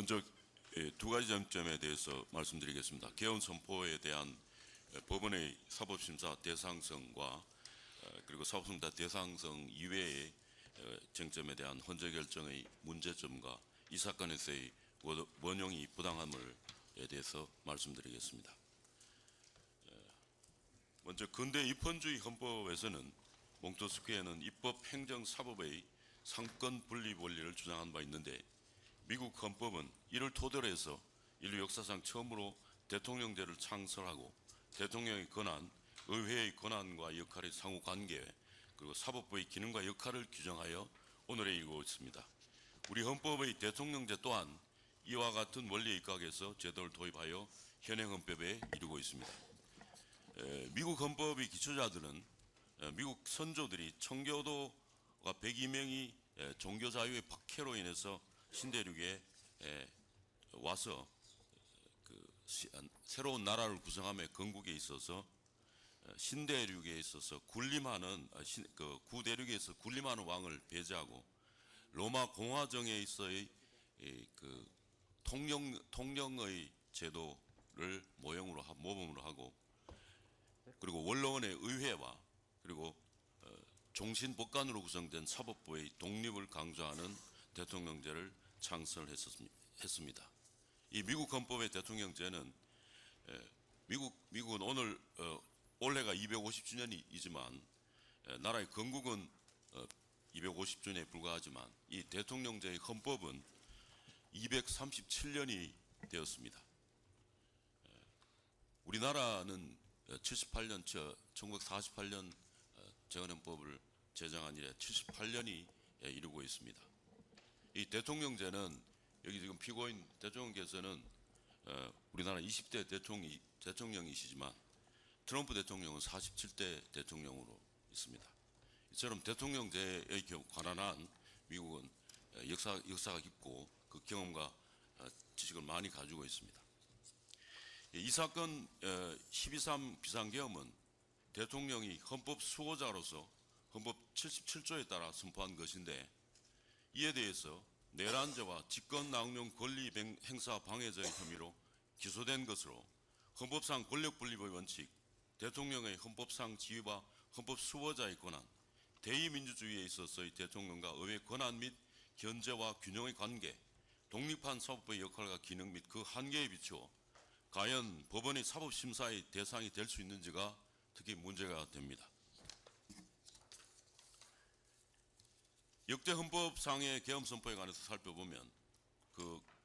먼저 두 가지 점에 대해서 말씀드리겠습니다. 개헌 선포에 대한 법원의 사법심사 대상성과 그리고 사법심사 대상성 이외의 쟁점에 대한 헌재 결정의 문제점과 이 사건에서의 원형이 부당함에 대해서 말씀드리겠습니다. 먼저 근대 입헌주의 헌법에서는 몽테스키에는 입법, 행정, 사법의 상권 분립 원리를 주장한 바 있는데 미국 헌법은 이를 토대로 해서 인류 역사상 처음으로 대통령제를 창설하고 대통령의 권한, 의회의 권한과 역할의 상호관계 그리고 사법부의 기능과 역할을 규정하여 오늘에 이르고 있습니다. 우리 헌법의 대통령제 또한 이와 같은 원리에 입각해서 제도를 도입하여 현행 헌법에 이르고 있습니다. 미국 헌법의 기초자들은 미국 선조들이 청교도가 102명이 종교자유의 박해로 인해서 신대륙에 와서 새로운 나라를 구성함에 건국에 있어서 신대륙에 있어서 군림하는 구대륙에서 군림하는 왕을 배제하고 로마 공화정에 있어의 통령의 제도를 모범으로 하고 그리고 원로원의 의회와 그리고 종신법관으로 구성된 사법부의 독립을 강조하는 대통령제를 창설했습니다. 이 미국 헌법의 대통령제는 미국은 올해가 250주년이지만 나라의 건국은 250주년에 불과하지만 이 대통령제의 헌법은 237년이 되었습니다. 우리나라는 1948년 재헌헌법을 제정한 이래 78년이 이르고 있습니다. 이 대통령제는 여기 지금 피고인 대통령께서는 우리나라 20대 대통령이시지만 트럼프 대통령은 47대 대통령으로 있습니다. 이처럼 대통령제에 관한 한 미국은 역사가 깊고 그 경험과 지식을 많이 가지고 있습니다. 이 사건 12.3 비상계엄은 대통령이 헌법 수호자로서 헌법 77조에 따라 선포한 것인데 이에 대해서 내란죄와 직권남용 권리 행사 방해죄의 혐의로 기소된 것으로 헌법상 권력분립의 원칙, 대통령의 헌법상 지위와 헌법 수호자의 권한, 대의민주주의에 있어서의 대통령과 의회 권한 및 견제와 균형의 관계, 독립한 사법부의 역할과 기능 및 그 한계에 비추어 과연 법원의 사법심사의 대상이 될 수 있는지가 특히 문제가 됩니다. 역대 헌법상의 계엄 선포에 관해서 살펴보면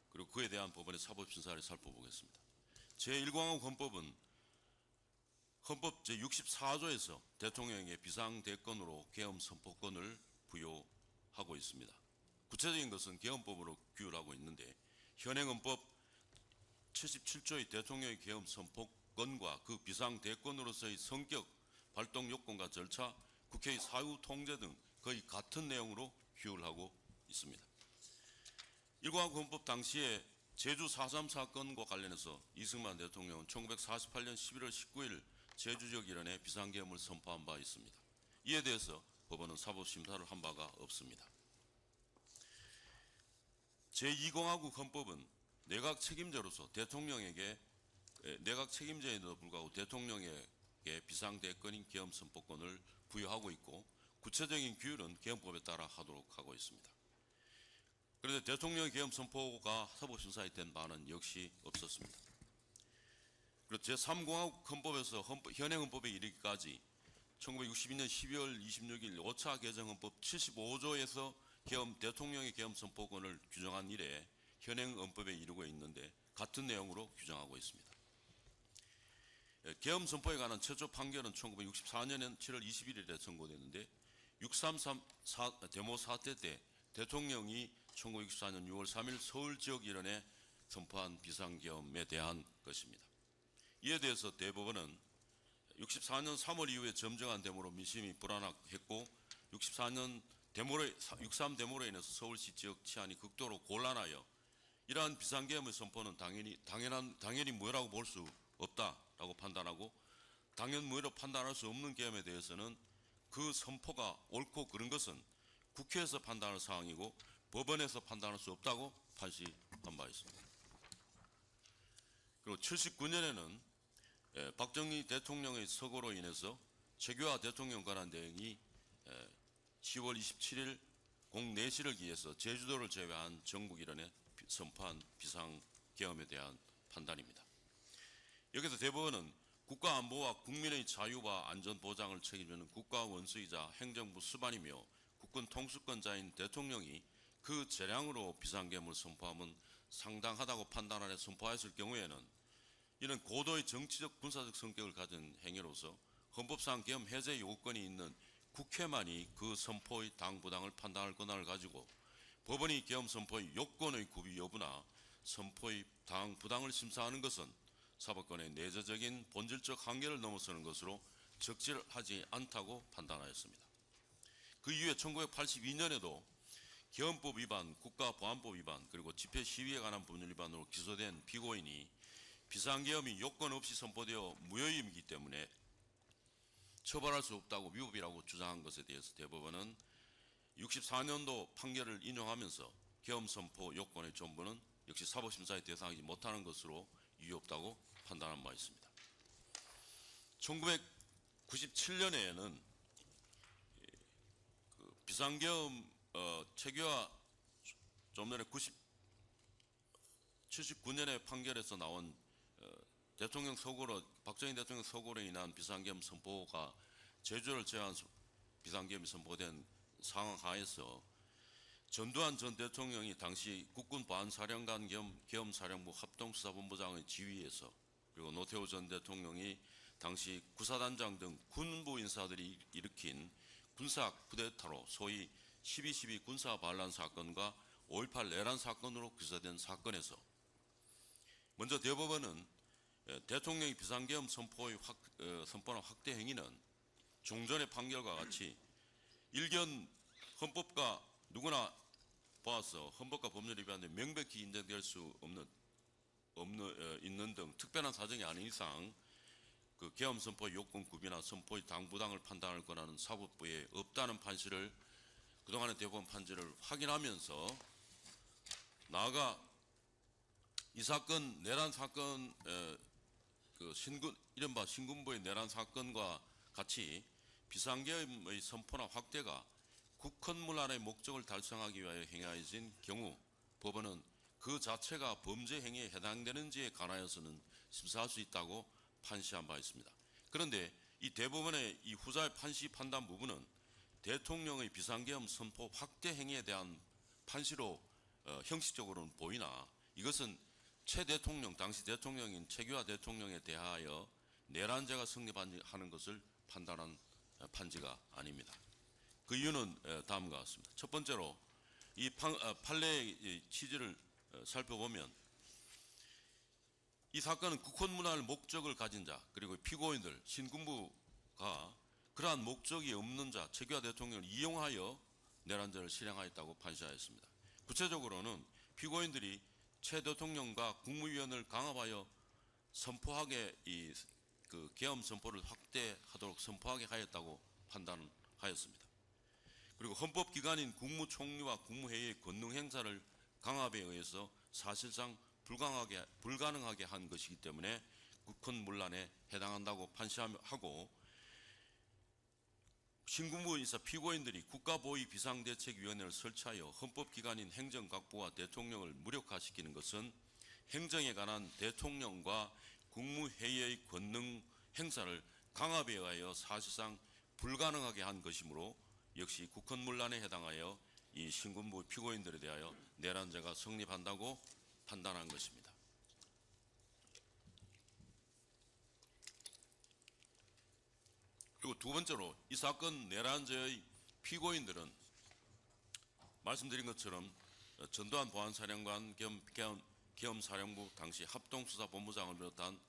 그리고 그에 대한 법원의 사법심사를 살펴보겠습니다. 제1공화국 헌법은 헌법 제64조에서 대통령에게 비상대권으로 계엄 선포권을 부여하고 있습니다. 구체적인 것은 계엄법으로 규율하고 있는데 현행 헌법 77조의 대통령의 계엄 선포권과 그 비상대권으로서의 성격, 발동 요건과 절차, 국회의 사후 통제 등 거의 같은 내용으로 규율하고 있습니다. 1공화국 헌법 당시에 제주 4.3 사건과 관련해서 이승만 대통령은 1948년 11월 19일 제주 지역 일원에 비상계엄을 선포한 바 있습니다. 이에 대해서 법원은 사법심사를 한 바가 없습니다. 제2공화국 헌법은 내각 책임자로서 대통령에게 내각 책임자에도 불구하고 대통령에게 비상대권인 계엄 선포권을 부여하고 있고 구체적인 규율은 계엄법에 따라 하도록 하고 있습니다. 그런데 대통령의 계엄 선포가 사법심사에 된 바는 역시 없었습니다. 그리고 제3공화국 헌법에서 현행 헌법에 이르기까지 1962년 12월 26일 5차 개정 헌법 75조에서 대통령의 계엄 선포권을 규정한 이래 현행 헌법에 이르고 있는데 같은 내용으로 규정하고 있습니다. 계엄 선포에 관한 최초 판결은 1964년 7월 21일에 선고됐는데 6.3 데모 사태 때 대통령이 1964년 6월 3일 서울 지역 일원에 선포한 비상계엄에 대한 것입니다. 이에 대해서 대법원은 64년 3월 이후에 점정한 데모로 민심이 불안했고 63 데모로 인해서 서울시 지역 치안이 극도로 곤란하여 이러한 비상계엄의 선포는 당연히 무효라고 볼 수 없다라고 판단하고 당연무효로 판단할 수 없는 계엄에 대해서는 그 선포가 옳고 그른 것은 국회에서 판단할 사항이고 법원에서 판단할 수 없다고 판시했습니다. 한 바 있습니다. 그리고 79년에는 박정희 대통령의 서거로 인해서 최규하 대통령 관한 대행이 10월 27일 04시를 기해서 제주도를 제외한 전국 일원에 선포한 비상계엄에 대한 판단입니다. 여기서 대법원은 국가안보와 국민의 자유와 안전보장을 책임지는 국가원수이자 행정부 수반이며 국군 통수권자인 대통령이 그 재량으로 비상계엄을 선포하면 상당하다고 판단하여 선포하였을 경우에는 이는 고도의 정치적 군사적 성격을 가진 행위로서 헌법상 계엄 해제 요건이 있는 국회만이 그 선포의 당부당을 판단할 권한을 가지고 법원이 계엄 선포의 요건의 구비 여부나 선포의 당부당을 심사하는 것은 사법권의 내재적인 본질적 한계를 넘어서는 것으로 적절하지 않다고 판단하였습니다. 그 이후에 1982년에도 계엄법 위반, 국가보안법 위반, 그리고 집회 시위에 관한 법률 위반으로 기소된 피고인이 비상계엄이 요건 없이 선포되어 무효임이기 때문에 처벌할 수 없다고 위법이라고 주장한 것에 대해서 대법원은 64년도 판결을 인용하면서 계엄 선포 요건의 전부는 역시 사법심사의 대상이지 못하는 것으로 유효없다고 판단한 바 있습니다. 1997년에는 비상계엄 최규하 좀 전에 79년에 판결에서 나온 대통령 서거로 박정희 대통령 서거로 인한 비상계엄 선포가 제주를 제외한 비상계엄이 선포된 상황 하에서 전두환 전 대통령이 당시 국군보안사령관 겸 계엄사령부 합동수사본부장의 지휘에서 그리고 노태우 전 대통령이 당시 구사단장 등 군부 인사들이 일으킨 군사 쿠데타로 소위 12.12 군사반란 사건과 5.18 내란 사건으로 기소된 사건에서 먼저 대법원은 대통령의 비상계엄 선포나 확대 행위는 종전의 판결과 같이 일견 헌법과 누구나 보아서 헌법과 법률에 위반돼 명백히 인정될 수 있는 등 특별한 사정이 아닌 이상 그 계엄 선포 요건 구비나 선포의 당부당을 판단할 권한은 사법부에 없다는 판시를 그동안의 대법원 판결을 확인하면서 나아가 이 사건 내란 사건 이른바 신군부의 내란 사건과 같이 비상계엄의 선포나 확대가 국헌문란의 목적을 달성하기 위하여 행하여진 경우 법원은 그 자체가 범죄 행위에 해당되는지에 관하여서는 심사할 수 있다고 판시한 바 있습니다. 그런데 이 대법원의 이 후자의 판시 판단 부분은 대통령의 비상계엄 선포 확대 행위에 대한 판시로 형식적으로는 보이나 이것은 최 대통령, 당시 대통령인 최규하 대통령에 대하여 내란죄가 성립하는 것을 판단한 판지가 아닙니다. 그 이유는 다음과 같습니다. 첫 번째로 이 판례의 취지를 살펴보면 이 사건은 국헌문화를 목적을 가진 자 그리고 피고인들 신군부가 그러한 목적이 없는 자 최규하 대통령을 이용하여 내란죄를 실행하였다고 판시하였습니다. 구체적으로는 피고인들이 최 대통령과 국무위원을 강압하여 선포하게 그 계엄 선포를 확대하도록 선포하게 하였다고 판단하였습니다. 그리고 헌법기관인 국무총리와 국무회의의 권능 행사를 강압에 의해서 사실상 불가능하게 한 것이기 때문에 국헌문란에 해당한다고 판시하고 신군부 인사 피고인들이 국가보위 비상대책위원회를 설치하여 헌법기관인 행정각부와 대통령을 무력화시키는 것은 행정에 관한 대통령과 국무회의의 권능 행사를 강압에 의하여 사실상 불가능하게 한 것이므로 역시 국헌문란에 해당하여 이 신군부 피고인들에 대하여 내란죄가 성립한다고 판단한 것입니다. 그리고 두 번째로 이 사건 내란죄의 피고인들은 말씀드린 것처럼 전두환 보안사령관 겸 계엄사령부 당시 합동수사본부장을 비롯한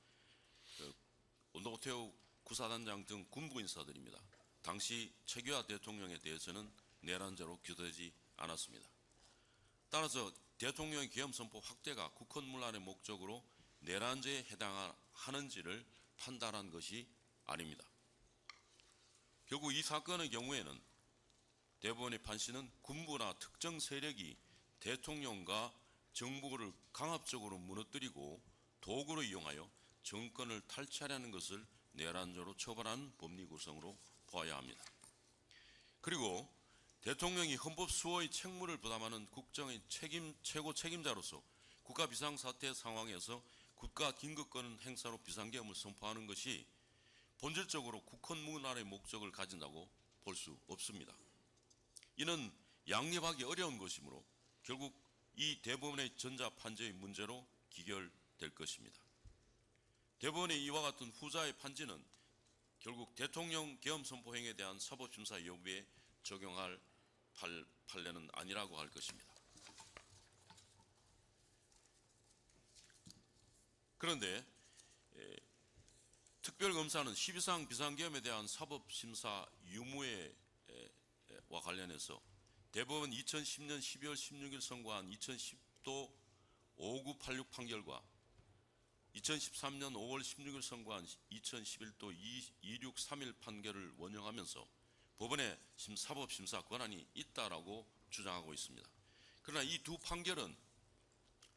노태우 구사단장 등 군부 인사들입니다. 당시 최규하 대통령에 대해서는 내란죄로 기소되지 않았습니다. 따라서 대통령의 계엄 선포 확대가 국헌문란의 목적으로 내란죄에 해당하는지를 판단한 것이 아닙니다. 결국 이 사건의 경우에는 대법원의 판시는 군부나 특정 세력이 대통령과 정부를 강압적으로 무너뜨리고 도구로 이용하여 정권을 탈취하려는 것을 내란죄로 처벌하는 법리 구성으로 보아야 합니다. 그리고 대통령이 헌법 수호의 책무를 부담하는 국정의 최고 책임자로서 국가 비상사태 상황에서 국가 긴급권 행사로 비상계엄을 선포하는 것이 본질적으로 국헌문활의 목적을 가진다고 볼 수 없습니다. 이는 양립하기 어려운 것이므로 결국 이 대법원의 전자판지의 문제로 기결될 것입니다. 대법원의 이와 같은 후자의 판지는 결국 대통령 계엄 선포 행위에 대한 사법심사 여부에 적용할 판례는 아니라고 할 것입니다. 그런데 특별검사는 12상 비상계엄에 대한 사법심사 유무와 관련해서 대법원 2010년 12월 16일 선고한 2010도 5986 판결과 2013년 5월 16일 선고한 2011도 2631 판결을 원형하면서 법원의 사법심사 권한이 있다라고 주장하고 있습니다. 그러나 이 두 판결은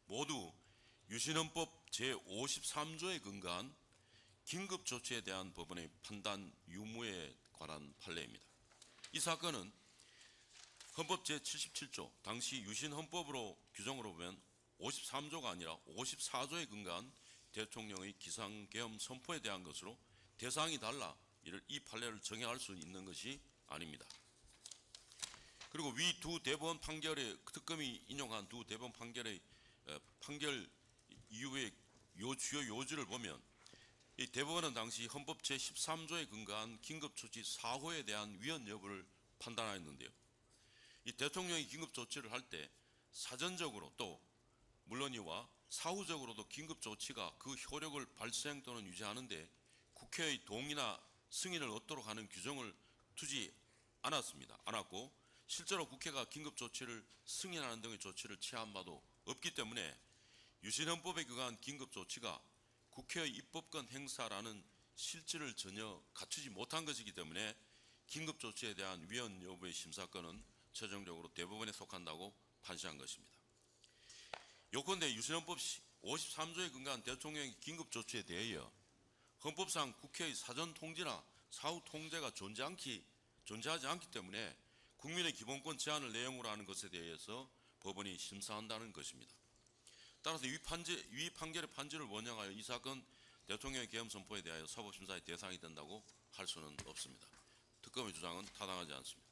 모두 유신헌법 제53조에 근거한 긴급조치에 대한 법원의 판단 유무에 관한 판례입니다. 이 사건은 헌법 제77조 당시 유신헌법으로 규정으로 보면 53조가 아니라 54조에 근거한 대통령의 기상계엄 선포에 대한 것으로 대상이 달라 이 판례를 정의할 수 있는 것이 아닙니다. 그리고 위 두 대법원 판결의 특검이 인용한 두 대법원 판결의 판결 이후의 주요 요지를 보면 이 대법원은 당시 헌법 제13조에 근거한 긴급조치 사후에 대한 위헌 여부를 판단하였는데요. 이 대통령이 긴급조치를 할 때 사전적으로 또 물론이와 사후적으로도 긴급조치가 그 효력을 발생 또는 유지하는데 국회의 동의나 승인을 얻도록 하는 규정을 두지 않았고 실제로 국회가 긴급조치를 승인하는 등의 조치를 취한 바도 없기 때문에 유신헌법에 근거한 긴급조치가 국회의 입법권 행사라는 실질을 전혀 갖추지 못한 것이기 때문에 긴급조치에 대한 위헌 여부의 심사권은 최종적으로 대법원에 속한다고 판시한 것입니다. 요컨대 유신헌법 53조에 근거한 대통령의 긴급조치에 대하여 헌법상 국회의 사전 통지나 사후 통제가 존재하지 않기 때문에 국민의 기본권 제한을 내용으로 하는 것에 대해서 법원이 심사한다는 것입니다. 따라서 위 판결의 판지를 원형하여 이 사건 대통령의 계엄 선포에 대하여 사법심사의 대상이 된다고 할 수는 없습니다. 특검의 주장은 타당하지 않습니다.